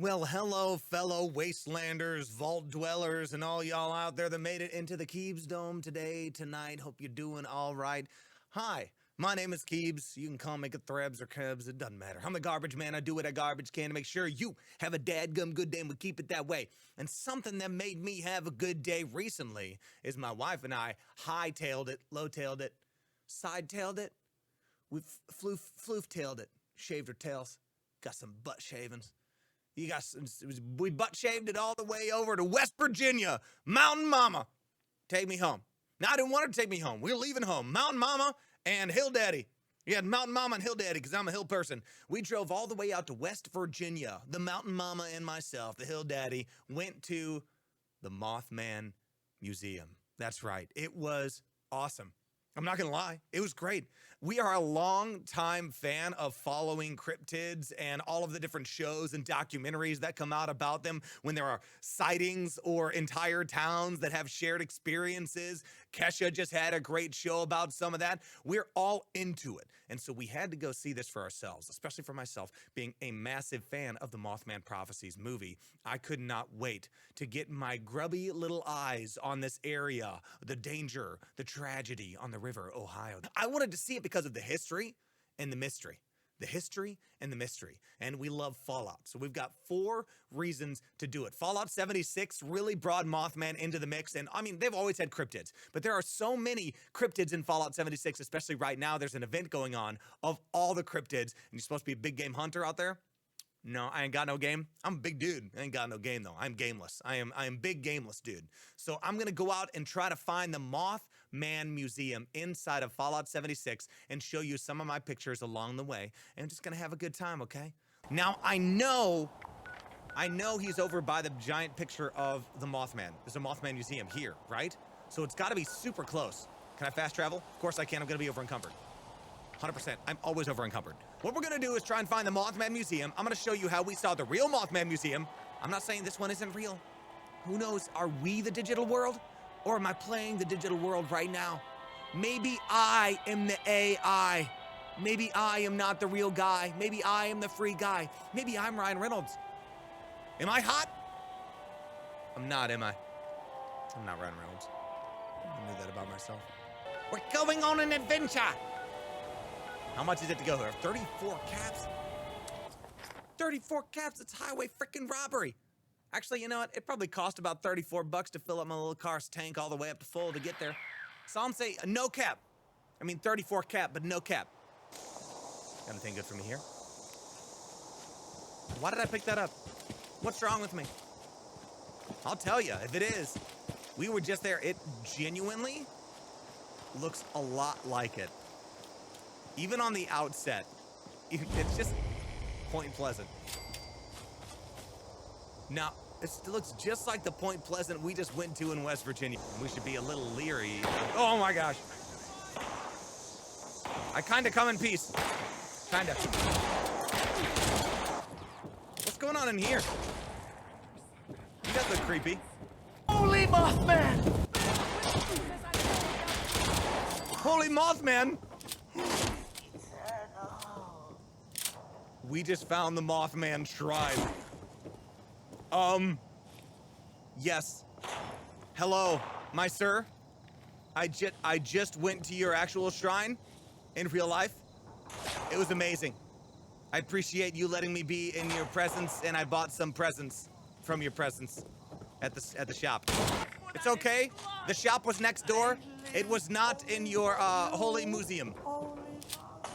Well, hello, fellow wastelanders, vault dwellers, and all y'all out there that made it into the Keebs Dome today, tonight. Hope you're doing all right. Hi, my name is Keebs. You can call me Threbs or Kebs, it doesn't matter. I'm the garbage man. I do what a garbage can to make sure you have a dadgum good day, and we keep it that way. And something that made me have a good day recently is my wife and I high-tailed it, low-tailed it, side-tailed it, we floof-tailed it, shaved our tails, got some butt shavings. We butt shaved it all the way over to West Virginia. Mountain Mama, take me home. Now, I didn't want her to take me home. We were leaving home. Mountain Mama and Hill Daddy. You had Mountain Mama and Hill Daddy because I'm a hill person. We drove all the way out to West Virginia. The Mountain Mama and myself, the Hill Daddy, went to the Mothman Museum. That's right. It was awesome. I'm not going to lie. It was great. We are a long-time fan of following cryptids and all of the different shows and documentaries that come out about them when there are sightings or entire towns that have shared experiences. Kesha just had a great show about some of that. We're all into it. And so we had to go see this for ourselves, especially for myself, being a massive fan of the Mothman Prophecies movie. I could not wait to get my grubby little eyes on this area, the danger, the tragedy on the river, Ohio. I wanted to see it because of the history and the mystery. The history and the mystery. And we love Fallout. So we've got 4 reasons to do it. Fallout 76 really brought Mothman into the mix. And I mean, they've always had cryptids, but there are so many cryptids in Fallout 76, especially right now. There's an event going on of all the cryptids. And you're supposed to be a big game hunter out there. No, I ain't got no game. I'm a big dude. I ain't got no game though. I'm gameless. I am big gameless dude. So I'm gonna go out and try to find the Mothman Museum inside of Fallout 76 and show you some of my pictures along the way. And I'm just gonna have a good time, okay? Now I know he's over by the giant picture of the Mothman. There's a Mothman Museum here, right? So it's gotta be super close. Can I fast travel? Of course I can. I'm gonna be over encumbered. 100%. I'm always over encumbered. What we're gonna do is try and find the Mothman Museum. I'm gonna show you how we saw the real Mothman Museum. I'm not saying this one isn't real. Who knows? Are we the digital world? Or am I playing the digital world right now? Maybe I am the AI. Maybe I am not the real guy. Maybe I am the free guy. Maybe I'm Ryan Reynolds. Am I hot? I'm not, am I? I'm not Ryan Reynolds. I knew that about myself. We're going on an adventure. How much is it to go there? 34 caps? 34 caps, it's highway freaking robbery. Actually, you know what? It probably cost about 34 bucks to fill up my little car's tank all the way up to full to get there. So I'm saying no cap. I mean 34 cap, but no cap. Got anything good for me here? Why did I pick that up? What's wrong with me? I'll tell you, if it is. We were just there. It genuinely looks a lot like it. Even on the outset, it's just Point Pleasant. Now, it looks just like the Point Pleasant we just went to in West Virginia. We should be a little leery. Oh my gosh. I kinda come in peace. Kinda. What's going on in here? You guys look creepy. Holy Mothman! Holy Mothman! We just found the Mothman shrine. Yes. Hello, my sir. I just went to your actual shrine in real life. It was amazing. I appreciate you letting me be in your presence, and I bought some presents from your presence at the shop. It's okay. The shop was next door. It was not in your holy museum.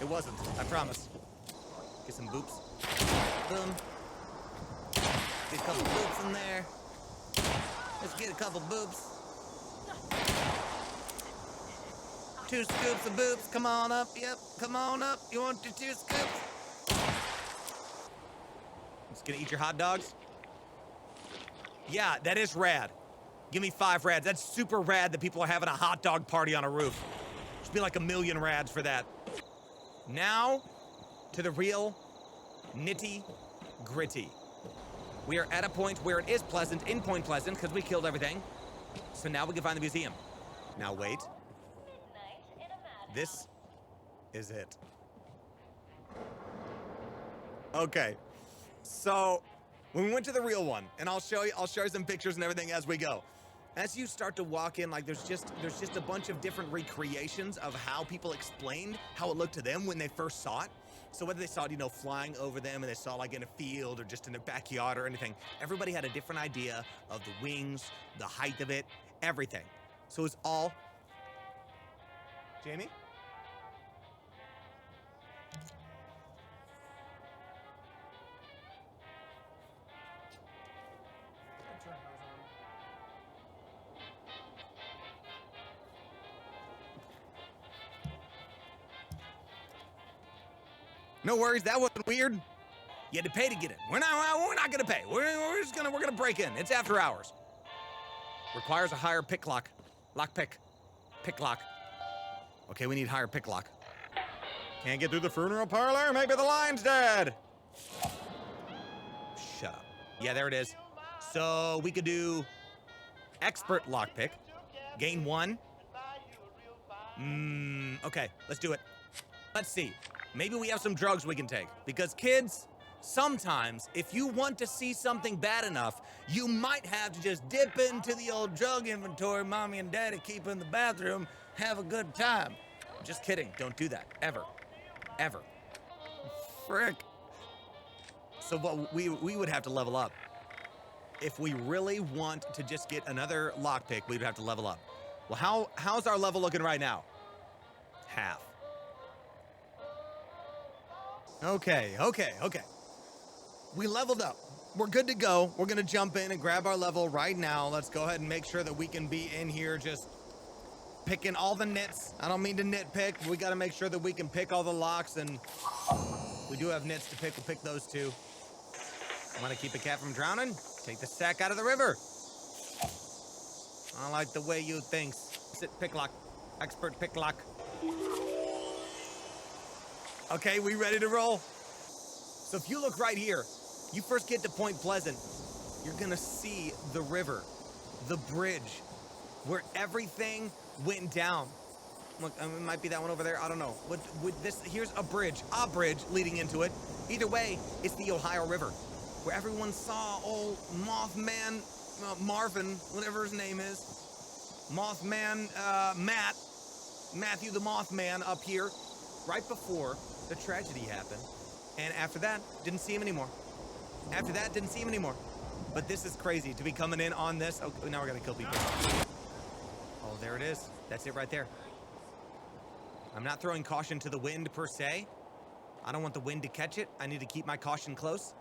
It wasn't, I promise. Get some boops. Boom. Get a couple boops in there. Let's get a couple boops. 2 scoops of boops. Come on up. Yep. Come on up. You want your 2 scoops? Just gonna eat your hot dogs? Yeah, that is rad. Give me 5 rads. That's super rad that people are having a hot dog party on a roof. Should be like 1 million rads for that. Now, to the real nitty gritty. We are at a point where it is pleasant in Point Pleasant because we killed everything. So now we can find the museum. Now wait. This is it. Okay. So When we went to the real one, and I'll show you some pictures and everything as we go. As you start to walk in, like there's just a bunch of different recreations of how people explained how it looked to them when they first saw it. So whether they saw it, flying over them and they saw like in a field or just in a backyard or anything, everybody had a different idea of the wings, the height of it, everything. So it's all... Jamie? No worries, that wasn't weird. You had to pay to get in. We're not gonna pay. We're gonna break in. It's after hours. Requires a higher pick lock. Pick lock. Okay, we need higher pick lock. Can't get through the funeral parlor? Maybe the line's dead. Shut up. Yeah, there it is. So we could do expert lockpick. Gain 1. Okay, let's do it. Let's see. Maybe we have some drugs we can take. Because kids, sometimes if you want to see something bad enough, you might have to just dip into the old drug inventory mommy and daddy keep in the bathroom, have a good time. Just kidding. Don't do that. Ever. Frick. So what we would have to level up. If we really want to just get another lockpick, we'd have to level up. Well, how's our level looking right now? Half. Okay. We leveled up. We're good to go. We're gonna jump in and grab our level right now. Let's go ahead and make sure that we can be in here just picking all the nits. I don't mean to nitpick, but we gotta make sure that we can pick all the locks, and we do have nits to pick. We'll pick those two. Want to keep a cat from drowning? Take the sack out of the river. I like the way you think. Sit pick lock. Expert pick lock. Okay, we ready to roll? So if you look right here, you first get to Point Pleasant, you're gonna see the river, the bridge, where everything went down. Look, it might be that one over there, I don't know. With this, here's a bridge leading into it. Either way, it's the Ohio River, where everyone saw old Mothman, Marvin, whatever his name is, Mothman, Matthew the Mothman up here, right before the tragedy happened. And after that, didn't see him anymore. But this is crazy to be coming in on this. Oh, now we're gonna kill people. Oh, there it is. That's it right there. I'm not throwing caution to the wind per se. I don't want the wind to catch it. I need to keep my caution close.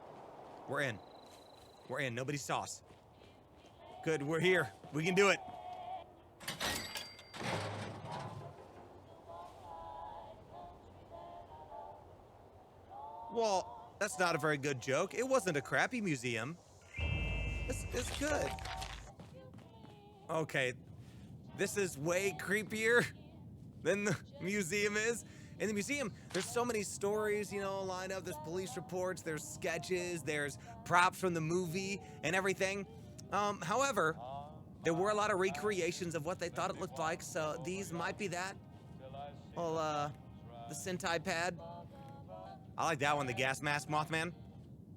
We're in. Nobody saw us. Good, we're here. We can do it. Well, that's not a very good joke. It wasn't a crappy museum. It's good. Okay, this is way creepier than the museum is. In the museum, there's so many stories, lined up. There's police reports, there's sketches, there's props from the movie and everything. However, there were a lot of recreations of what they thought it looked like, so these might be that. Well, the Sentai pad. I like that one, the gas mask Mothman.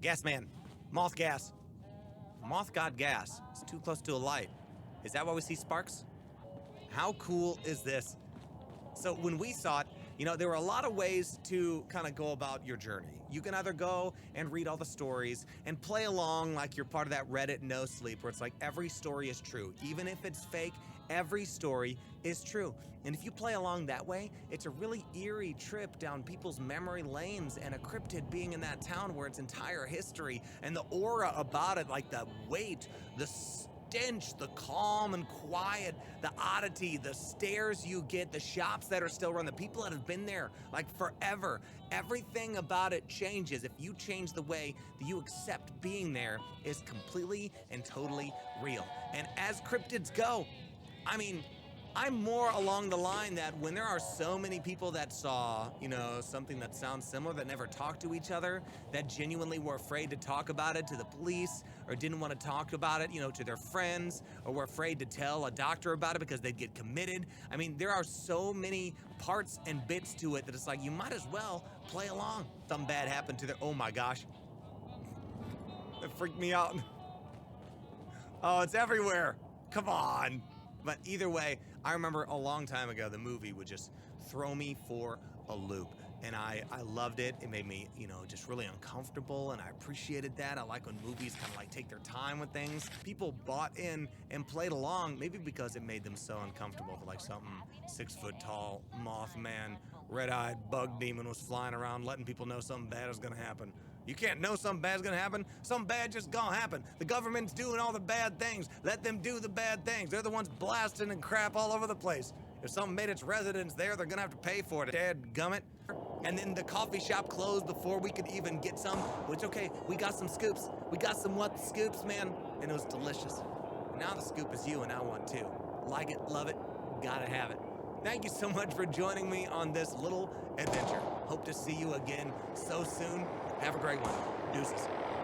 Gas man. Moth gas. Moth got gas. It's too close to a light. Is that why we see sparks? How cool is this? So when we saw it, there were a lot of ways to kind of go about your journey. You can either go and read all the stories and play along like you're part of that Reddit no sleep where it's like every story is true. Even if it's fake, every story is true. And if you play along that way, it's a really eerie trip down people's memory lanes and a cryptid being in that town where its entire history and the aura about it, like the weight, the stench, the calm and quiet, the oddity, the stares you get, the shops that are still run, the people that have been there like forever. Everything about it changes. If you change the way that you accept being there, is completely and totally real. And as cryptids go, I'm more along the line that when there are so many people that saw, something that sounds similar that never talked to each other, that genuinely were afraid to talk about it to the police or didn't want to talk about it, to their friends, or were afraid to tell a doctor about it because they'd get committed. There are so many parts and bits to it that it's like you might as well play along. Something bad happened to their, oh my gosh. That freaked me out. Oh, it's everywhere. Come on. But either way, I remember a long time ago, the movie would just throw me for a loop. And I loved it. It made me, just really uncomfortable, and I appreciated that. I like when movies kind of like take their time with things. People bought in and played along, maybe because it made them so uncomfortable. For like something 6 foot tall, Mothman, red-eyed bug demon was flying around letting people know something bad was gonna happen. You can't know something bad's gonna happen. Something bad just gonna happen. The government's doing all the bad things. Let them do the bad things. They're the ones blasting and crap all over the place. If something made its residence there, they're gonna have to pay for it. Dadgummit. And then the coffee shop closed before we could even get some. But it's okay, we got some scoops. We got some what scoops, man. And it was delicious. Now the scoop is you, and I want to. Like it, love it, gotta have it. Thank you so much for joining me on this little adventure. Hope to see you again so soon. Have a great one. Deuces.